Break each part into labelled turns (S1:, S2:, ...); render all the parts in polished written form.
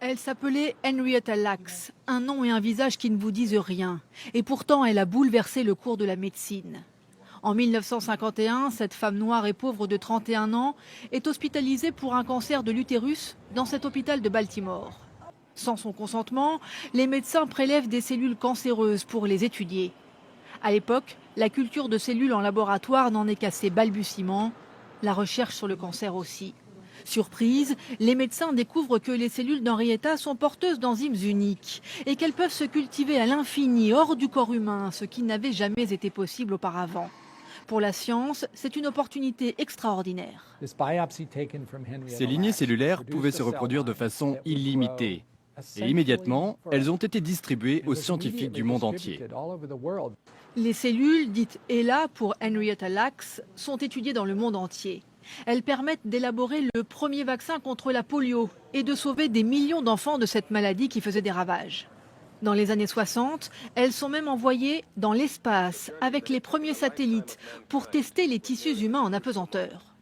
S1: Elle s'appelait Henrietta Lacks, un nom et un visage qui ne vous disent rien. Et pourtant, elle a bouleversé le cours de la médecine. En 1951, cette femme noire et pauvre de 31 ans est hospitalisée pour un cancer de l'utérus dans cet hôpital de Baltimore. Sans son consentement, les médecins prélèvent des cellules cancéreuses pour les étudier. À l'époque, la culture de cellules en laboratoire n'en est qu'à ses balbutiements, la recherche sur le cancer aussi. Surprise, les médecins découvrent que les cellules d'Henrietta sont porteuses d'enzymes uniques et qu'elles peuvent se cultiver à l'infini hors du corps humain, ce qui n'avait jamais été possible auparavant. Pour la science, c'est une opportunité extraordinaire.
S2: Ces lignées cellulaires pouvaient se reproduire de façon illimitée. Et immédiatement, elles ont été distribuées aux scientifiques du monde entier.
S1: Les cellules, dites ELA pour Henrietta Lacks, sont étudiées dans le monde entier. Elles permettent d'élaborer le premier vaccin contre la polio et de sauver des millions d'enfants de cette maladie qui faisait des ravages. Dans les années 60, elles sont même envoyées dans l'espace avec les premiers satellites pour tester les tissus humains en apesanteur.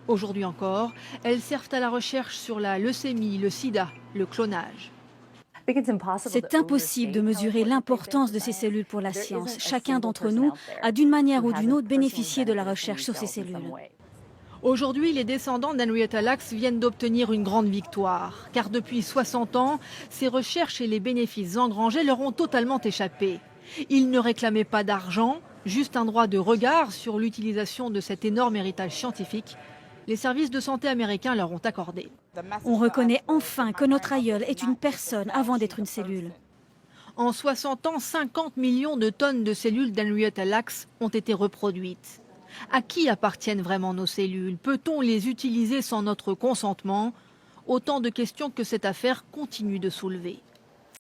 S1: Aujourd'hui encore, elles servent à la recherche sur la leucémie, le sida, le clonage.
S3: C'est impossible de mesurer l'importance de ces cellules pour la science. Chacun d'entre nous a d'une manière ou d'une autre bénéficié de la recherche sur ces cellules.
S1: Aujourd'hui, les descendants d'Henrietta Lacks viennent d'obtenir une grande victoire, car depuis 60 ans, ces recherches et les bénéfices engrangés leur ont totalement échappé. Ils ne réclamaient pas d'argent, juste un droit de regard sur l'utilisation de cet énorme héritage scientifique. Les services de santé américains leur ont accordé.
S3: On reconnaît enfin que notre aïeul est une personne avant d'être une cellule.
S1: En 60 ans, 50 millions de tonnes de cellules d'Henrietta Lacks ont été reproduites. À qui appartiennent vraiment nos cellules? Peut-on les utiliser sans notre consentement? Autant de questions que cette affaire continue de soulever.